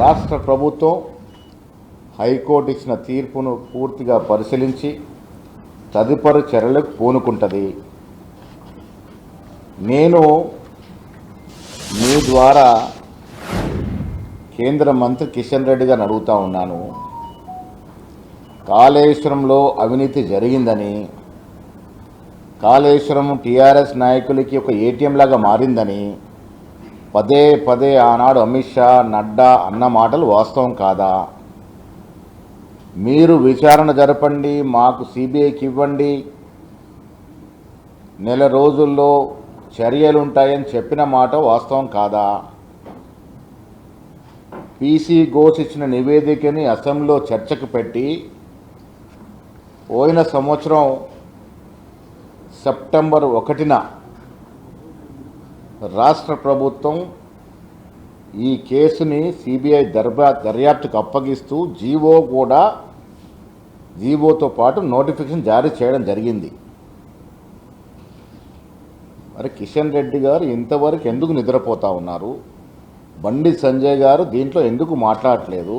రాష్ట్ర ప్రభుత్వం హైకోర్టు ఇచ్చిన తీర్పును పూర్తిగా పరిశీలించి తదుపరి చర్యలకు పూనుకుంటుంది. నేను మీ ద్వారా కేంద్ర మంత్రి కిషన్ రెడ్డి గారిని అడుగుతా ఉన్నాను. కాళేశ్వరంలో అవినీతి జరిగిందని, కాళేశ్వరం టీఆర్ఎస్ నాయకులకి ఒక ఏటీఎం లాగా మారిందని పదే పదే ఆనాడు అమిత్ షా, నడ్డా అన్న మాటలు వాస్తవం కాదా? మీరు విచారణ జరపండి, మాకు సిబిఐకి ఇవ్వండి, నెల రోజుల్లో చర్యలు ఉంటాయని చెప్పిన మాట వాస్తవం కాదా? పీసీ ఘోష్ ఇచ్చిన నివేదికని అసెంబ్లీలో చర్చకు పెట్టి పోయిన సంవత్సరం సెప్టెంబర్ 1న రాష్ట్ర ప్రభుత్వం ఈ కేసుని సిబిఐ దర్యాప్తుకు అప్పగిస్తూ జీవోతో పాటు నోటిఫికేషన్ జారీ చేయడం జరిగింది. మరి కిషన్ రెడ్డి గారు ఇంతవరకు ఎందుకు నిద్రపోతూ ఉన్నారు? బండి సంజయ్ గారు దీంట్లో ఎందుకు మాట్లాడట్లేదు?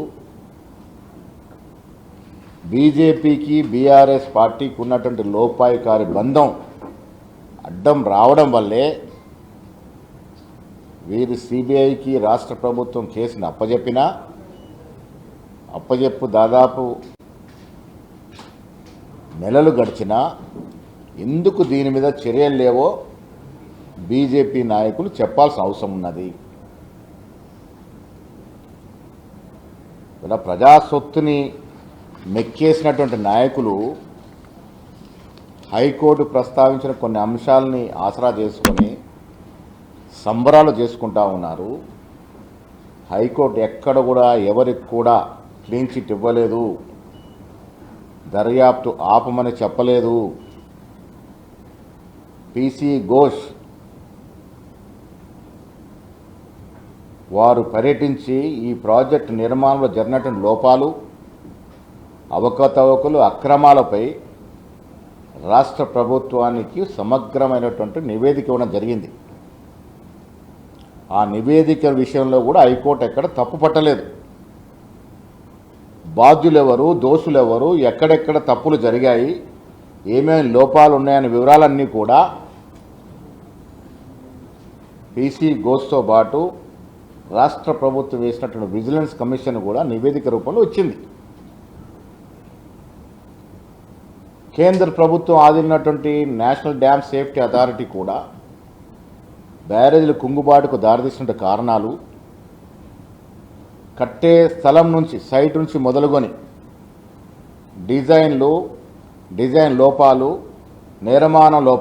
బీజేపీకి బీఆర్ఎస్ పార్టీకి ఉన్నటువంటి లోపాయికారి బంధం అడ్డం రావడం వల్లే వీరు సిబిఐకి రాష్ట్ర ప్రభుత్వం కేసును అప్పజెప్పు దాదాపు నెలలు గడిచినా ఎందుకు దీని మీద చర్యలు లేవో బీజేపీ నాయకులు చెప్పాల్సిన అవసరం ఉన్నది. ఇలా ప్రజా సొత్తుని మెక్కేసినటువంటి నాయకులు హైకోర్టు ప్రస్తావించిన కొన్ని అంశాలని ఆసరా చేసుకొని సంబరాలు చేసుకుంటా ఉన్నారు. హైకోర్టు ఎక్కడ కూడా ఎవరికి కూడా క్లీన్ చిట్ ఇవ్వలేదు, దర్యాప్తు ఆపమని చెప్పలేదు. పీసీ ఘోష్ వారు పర్యటించి ఈ ప్రాజెక్టు నిర్మాణంలో జరిగినటువంటి లోపాలు, అవకతవకలు, అక్రమాలపై రాష్ట్ర ప్రభుత్వానికి సమగ్రమైనటువంటి నివేదిక ఇవ్వడం జరిగింది. ఆ నివేదిక విషయంలో కూడా హైకోర్టు ఎక్కడ తప్పు పట్టలేదు. బాధ్యులెవరు, దోషులెవరు, ఎక్కడెక్కడ తప్పులు జరిగాయి, ఏమేమి లోపాలు ఉన్నాయనే వివరాలన్నీ కూడా పీసీ ఘోష్తో పాటు రాష్ట్ర ప్రభుత్వం వేసినటువంటి విజిలెన్స్ కమిషన్ కూడా నివేదిక రూపంలో వచ్చింది. కేంద్ర ప్రభుత్వం ఆదినటువంటి నేషనల్ డ్యామ్ సేఫ్టీ అథారిటీ కూడా బ్యారేజీల కుంగుబాటుకు దారితీసిన కారణాలు, కట్టే స్థలం నుంచి, సైట్ నుంచి మొదలుకొని డిజైన్ లోపాలు, నిర్మాణంలో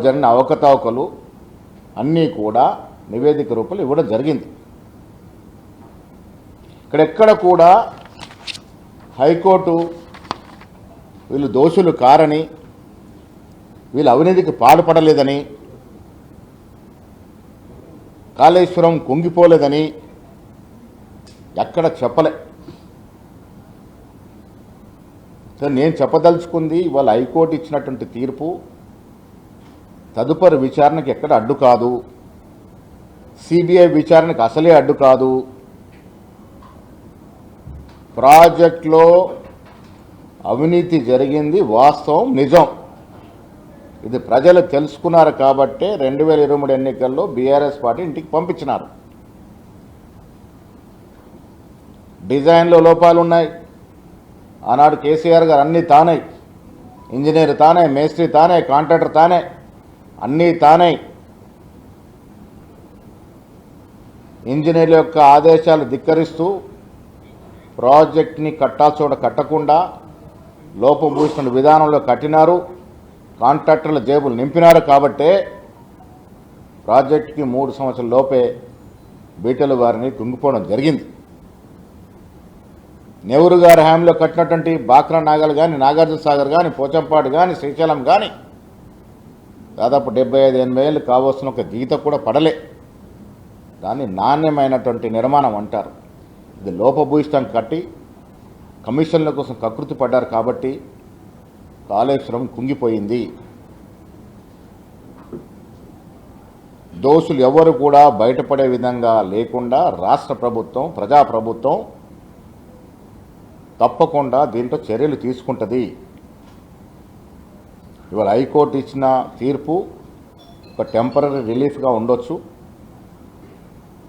జరిగిన అవకతవకలు అన్నీ కూడా నివేదిక రూపంలో ఇవ్వడం జరిగింది. ఇక్కడెక్కడ కూడా హైకోర్టు వీళ్ళు దోషులు కారని, వీళ్ళు అవినీతికి పాల్పడలేదని, కాళేశ్వరం కుంగిపోలేదని ఎక్కడ చెప్పలే. నేను చెప్పదలుచుకుంది, ఇవాళ హైకోర్టు ఇచ్చినటువంటి తీర్పు తదుపరి విచారణకు ఎక్కడ అడ్డు కాదు, సిబిఐ విచారణకు అసలే అడ్డు కాదు. ప్రాజెక్టులో అవినీతి జరిగింది, వాస్తవం, నిజం. ఇది ప్రజలు తెలుసుకున్నారు కాబట్టే 2023 ఎన్నికల్లో బీఆర్ఎస్ పార్టీ ఇంటికి పంపించినారు. డిజైన్లో లోపాలు ఉన్నాయి. ఆనాడు కేసీఆర్ గారు అన్నీ తానే, ఇంజనీర్ తానే, మేస్త్రి తానే, కాంట్రాక్టర్ తానే, అన్నీ తానే. ఇంజనీర్ల యొక్క ఆదేశాలు ధిక్కరిస్తూ ప్రాజెక్ట్ని కట్టాల్సిన కట్టకుండా లోపభూషణ విధానంలో కట్టినారు. కాంట్రాక్టర్ల జేబులు నింపినారు కాబట్టే ప్రాజెక్టుకి 3 సంవత్సరాల లోపే బీటలు వారిని కుంగిపోవడం జరిగింది. నెహ్రూ గారి హయాంలో కట్టినటువంటి బాక్రా నాగల్ కానీ, నాగార్జున సాగర్ కానీ, పోచంపాడు కానీ, శ్రీశైలం కానీ దాదాపు 75-80 ఏళ్ళు కావస్తున్న ఒక గీత కూడా పడలే. దాన్ని నాణ్యమైనటువంటి నిర్మాణం అంటారు. ఇది లోపభూయిష్టం కట్టి కమిషన్ల కోసం కకృతి పడ్డారు కాబట్టి కాళేశ్వరం కుంగిపోయింది. దోషులు ఎవరు కూడా బయటపడే విధంగా లేకుండా రాష్ట్ర ప్రభుత్వం ప్రజాప్రభుత్వం తప్పకుండా దీంట్లో చర్యలు తీసుకుంటుంది. ఇవాళ హైకోర్టు ఇచ్చిన తీర్పు ఒక టెంపరీ రిలీఫ్గా ఉండొచ్చు,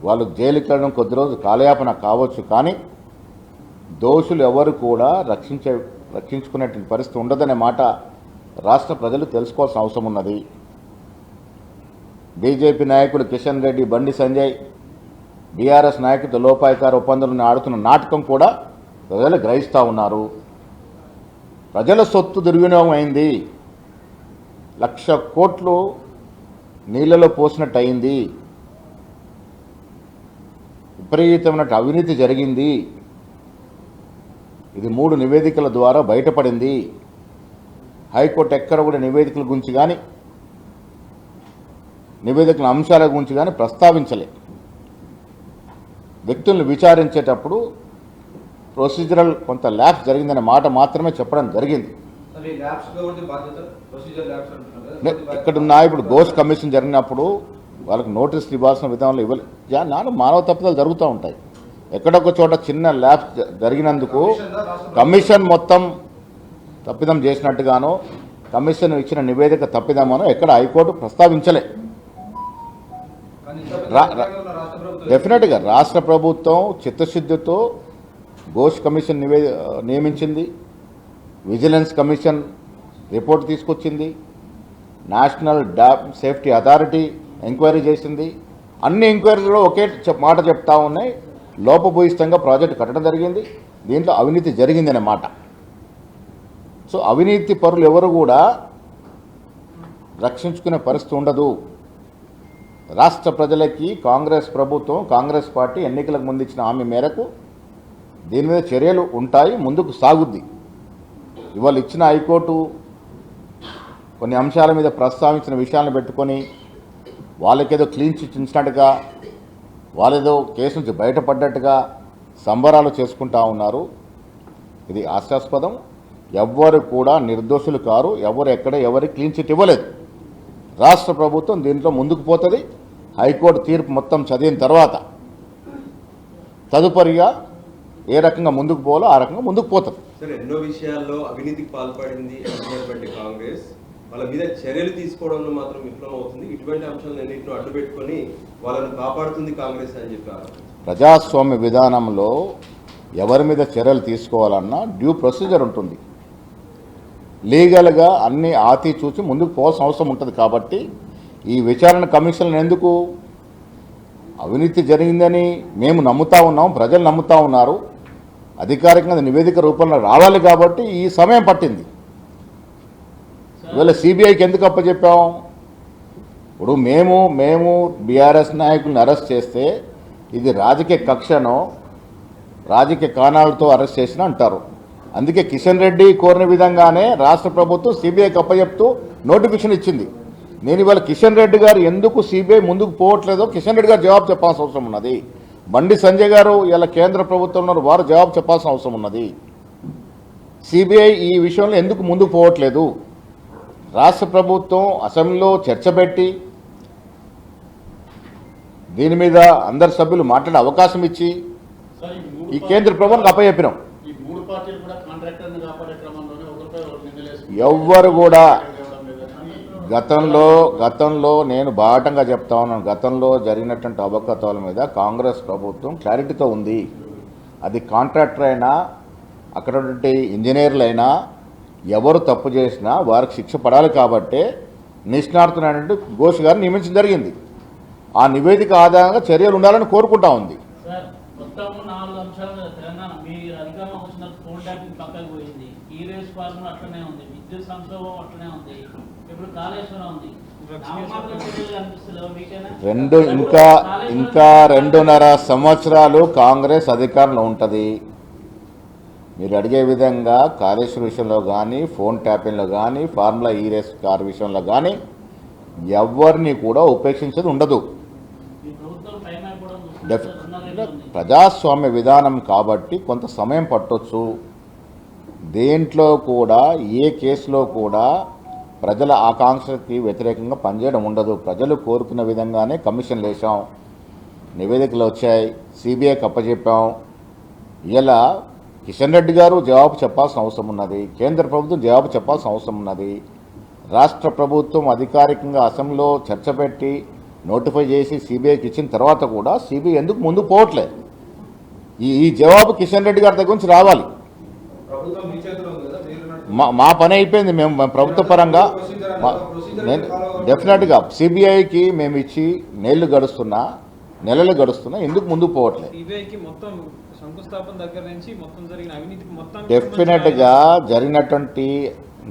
వాళ్ళు జైలుకి వెళ్ళడం కొద్ది రోజు కాలయాపన కావచ్చు, కానీ దోషులు ఎవరు కూడా రక్షించుకునే పరిస్థితి ఉండదనే మాట రాష్ట్ర ప్రజలు తెలుసుకోవాల్సిన అవసరం ఉన్నది. బీజేపీ నాయకుడు కిషన్ రెడ్డి, బండి సంజయ్, బీఆర్ఎస్ నాయకుడు లోపాయికార ఒప్పందాలను ఆడుతున్న నాటకం కూడా ప్రజలు గ్రహిస్తూ ఉన్నారు. ప్రజల సొత్తు దుర్వినియోగం అయింది, 1,00,000 కోట్లు నీళ్లలో పోసినట్టు అయింది, విపరీతమైన అవినీతి జరిగింది. ఇది 3 నివేదికల ద్వారా బయటపడింది. హైకోర్టు ఎక్కడ కూడా నివేదికల గురించి కానీ నివేదికల అంశాల గురించి కానీ ప్రస్తావించలే. వ్యక్తులను విచారించేటప్పుడు ప్రొసీజరల్ కొంత ల్యాబ్స్ జరిగిందనే మాట మాత్రమే చెప్పడం జరిగింది. ఎక్కడున్నా ఇప్పుడు ఘోష్ కమిషన్ జరిగినప్పుడు వాళ్ళకి నోటీసులు ఇవ్వాల్సిన విధానంలో ఇవ్వలేదు. మానవ తప్పుదలు జరుగుతూ ఉంటాయి. ఎక్కడొక చోట చిన్న ల్యాబ్స్ జరిగినందుకు కమిషన్ మొత్తం తప్పిదం చేసినట్టుగానో కమిషన్ ఇచ్చిన నివేదిక తప్పిదమనో ఎక్కడ హైకోర్టు ప్రస్తావించలే. డెఫినెట్గా రాష్ట్ర ప్రభుత్వం చిత్తశుద్ధితో ఘోష్ కమిషన్ నియమించింది, విజిలెన్స్ కమిషన్ రిపోర్ట్ తీసుకొచ్చింది, national dam safety authority enquiry చేసింది. అన్ని ఎంక్వైరీలో ఒకే మాట చెప్తా ఉన్నాయి, లోపభూయిష్టంగా ప్రాజెక్టు కట్టడం జరిగింది, దీంట్లో అవినీతి జరిగిందనే మాట. సో అవినీతి పరులు ఎవరు కూడా రక్షించుకునే పరిస్థితి ఉండదు. రాష్ట్ర ప్రజలకి కాంగ్రెస్ ప్రభుత్వం, కాంగ్రెస్ పార్టీ ఎన్నికలకు ముందు ఇచ్చిన హామీ మేరకు దీని మీద చర్యలు ఉంటాయి, ముందుకు సాగుద్ది. ఇవాళ ఇచ్చిన హైకోర్టు కొన్ని అంశాల మీద ప్రస్తావించిన విషయాలను పెట్టుకొని వాళ్ళకేదో క్లీన్ చిట్ ఇచ్చినట్టుగా, వాళ్ళేదో కేసు నుంచి బయటపడ్డట్టుగా సంబరాలు చేసుకుంటా ఉన్నారు. ఇది హాస్యాస్పదం. ఎవ్వరు కూడా నిర్దోషులు కారు, ఎవరి క్లీన్ చిట్ ఇవ్వలేదు. రాష్ట్ర ప్రభుత్వం దీంట్లో ముందుకు పోతుంది. హైకోర్టు తీర్పు మొత్తం చదివిన తర్వాత తదుపరిగా ఏ రకంగా ముందుకు పోవాలో ఆ రకంగా ముందుకు పోతుంది. సరే, ఎన్నో విషయాల్లో అవినీతికి పాల్పడింది అనుకున్నటువంటి కాంగ్రెస్ వాళ్ళ మీద చర్యలు తీసుకోవడంలో మాత్రం విఫలం అవుతుంది. ఇటువంటి అంశాలన్నింటిని అడ్డుపెట్టుకొని వాళ్ళని కాపాడుతుంది కాంగ్రెస్ అని చెప్పారు. ప్రజాస్వామ్య విధానంలో ఎవరి మీద చర్యలు తీసుకోవాలన్నా డ్యూ ప్రొసీజర్ ఉంటుంది. లీగల్గా అన్ని ఆతి చూసి ముందుకు పోవాల్సిన అవసరం ఉంటుంది. కాబట్టి ఈ విచారణ కమిషన్లు ఎందుకు, అవినీతి జరిగిందని మేము నమ్ముతా ఉన్నాం, ప్రజలు నమ్ముతా ఉన్నారు, అధికారికంగా నివేదిక రూపంలో రావాలి కాబట్టి ఈ సమయం పట్టింది. ఇవాళ సిబిఐకి ఎందుకు అప్పచెప్పాం? ఇప్పుడు మేము బీఆర్ఎస్ నాయకులను అరెస్ట్ చేస్తే ఇది రాజకీయ కక్షనో రాజకీయ కారణాలతో అరెస్ట్ చేసిన అంటారు. అందుకే కిషన్ రెడ్డి కోరిన విధంగానే రాష్ట్ర ప్రభుత్వం సిబిఐకి అప్పచెప్తూ నోటిఫికేషన్ ఇచ్చింది. నేను ఇవాళ కిషన్ రెడ్డి గారు ఎందుకు సిబిఐ ముందుకు పోవట్లేదో కిషన్ రెడ్డి గారు జవాబు చెప్పాల్సిన అవసరం ఉన్నది. బండి సంజయ్ గారు ఇలా కేంద్ర ప్రభుత్వంలో వారు జవాబు చెప్పాల్సిన అవసరం ఉన్నది. సిబిఐ ఈ విషయంలో ఎందుకు ముందుకు పోవట్లేదు? రాష్ట్ర ప్రభుత్వం అసెంబ్లీలో చర్చ పెట్టి దీని మీద అందరు సభ్యులు మాట్లాడే అవకాశం ఇచ్చి ఈ కేంద్ర ప్రభుత్వానికి అప్పచెప్పినాం. ఎవ్వరు కూడా గతంలో నేను బాటంగా చెప్తా ఉన్నాను, గతంలో జరిగినటువంటి అవకతవల మీద కాంగ్రెస్ ప్రభుత్వం క్లారిటీతో ఉంది. అది కాంట్రాక్టర్ అయినా అక్కడ ఇంజనీర్లు అయినా ఎవరు తప్పు చేసినా వారికి శిక్ష పడాలి. కాబట్టి నిష్ణాతులైనటువంటి ఘోష్ గారిని నియమించడం జరిగింది. ఆ నివేదిక ఆధారంగా చర్యలు ఉండాలని కోరుకుంటా ఉంది. ఇంకా 2.5 సంవత్సరాలు కాంగ్రెస్ అధికారంలో ఉంటుంది. మీరు అడిగే విధంగా కాళేశ్వరం విషయంలో కానీ, ఫోన్ ట్యాపింగ్లో కానీ, ఫార్ములా ఈ రేస్ కార్ విషయంలో కానీ ఎవరిని కూడా ఉపేక్షించేది ఉండదు. ప్రజాస్వామ్య విధానం కాబట్టి కొంత సమయం పట్టొచ్చు. దేంట్లో కూడా ఏ కేసులో కూడా ప్రజల ఆకాంక్షకి వ్యతిరేకంగా పనిచేయడం ఉండదు. ప్రజలు కోరుకున్న విధంగానే కమిషన్లు వేసాం, నివేదికలు వచ్చాయి, సిబిఐకి అప్పచెప్పాం. ఇలా కిషన్ రెడ్డి గారు జవాబు చెప్పాల్సిన అవసరం ఉన్నది, కేంద్ర ప్రభుత్వం జవాబు చెప్పాల్సిన అవసరం ఉన్నది. రాష్ట్ర ప్రభుత్వం అధికారికంగా అసెంబ్లీలో చర్చ పెట్టి నోటిఫై చేసి సిబిఐకి ఇచ్చిన తర్వాత కూడా సిబిఐ ఎందుకు ముందుకు పోవట్లేదు? ఈ జవాబు కిషన్ రెడ్డి గారి దగ్గర నుంచి రావాలి. ప్రభుత్వం మీ చేతిలో ఉంది కదా, మీరు నడుపుతున్నారు. మా పని అయిపోయింది. మేము ప్రభుత్వ పరంగా డెఫినెట్గా సిబిఐకి మేము ఇచ్చి నెలలు గడుస్తున్నా ఎందుకు ముందుకు పోవట్లేదు? సిబిఐకి మొత్తం శంకుస్థాపన దగ్గర నుంచి మొత్తం జరిగిన అవినీతికి మొత్తం డెఫినెట్గా జరిగినటువంటి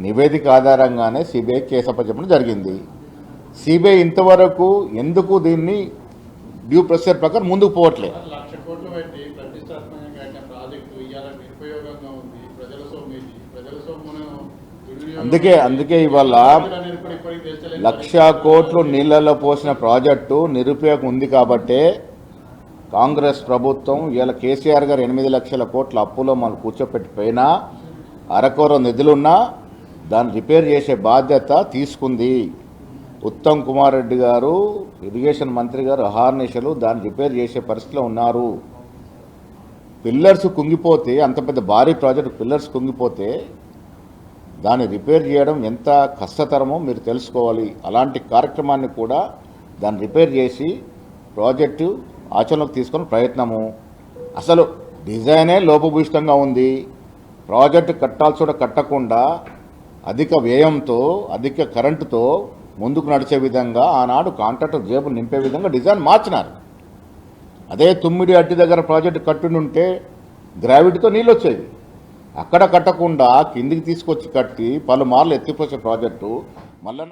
నివేదిక ఆధారంగానే సిబిఐ కేసు అప్పచెప్పడం జరిగింది. సిబిఐ ఇంతవరకు ఎందుకు దీన్ని డ్యూ ప్రొసీజర్ ప్రకారం ముందుకు పోవట్లేదు? 1,00,000 కోట్లు పెట్టి ప్రతిష్టాత్మకంగా కట్టిన ప్రాజెక్టు ఇవాళ నిరుపయోగంగా ఉంది. ప్రజల సొమ్మును అందుకే ఇవాళ 1,00,000 కోట్లు నీళ్లలో పోసిన ప్రాజెక్టు నిరుపయోగం ఉంది కాబట్టే కాంగ్రెస్ ప్రభుత్వం ఇవాళ కేసీఆర్ గారు 8 లక్షల కోట్ల అప్పులో మనం కూర్చోపెట్టిపోయినా అరకొర నిధులున్నా దాన్ని రిపేర్ చేసే బాధ్యత తీసుకుంది. ఉత్తమ్ కుమార్ రెడ్డి గారు, ఇరిగేషన్ మంత్రి గారు అహర్నిశలు దాన్ని రిపేర్ చేసే పరిస్థితిలో ఉన్నారు. పిల్లర్స్ కుంగిపోతే, అంత పెద్ద భారీ ప్రాజెక్టు పిల్లర్స్ కుంగిపోతే దాన్ని రిపేర్ చేయడం ఎంత కష్టతరమో మీరు తెలుసుకోవాలి. అలాంటి కార్యక్రమాన్ని కూడా దాన్ని రిపేర్ చేసి ప్రాజెక్టు ఆచరణలోకి తీసుకొని ప్రయత్నము. అసలు డిజైనే లోపభూయిష్టంగా ఉంది. ప్రాజెక్టు కట్టాల్సి కూడా కట్టకుండా అధిక వ్యయంతో, అధిక కరెంటుతో ముందుకు నడిచే విధంగా ఆనాడు కాంట్రాక్టర్ జేబులు నింపే విధంగా డిజైన్ మార్చినారు. అదే తుమ్మిడి అడ్డి దగ్గర ప్రాజెక్టు కట్టుంటే గ్రావిటీతో నీళ్ళు వచ్చేవి. అక్కడ కట్టకుండా కిందికి తీసుకొచ్చి కట్టి పలుమార్లు ఎత్తిపోసే ప్రాజెక్టు మళ్ళీ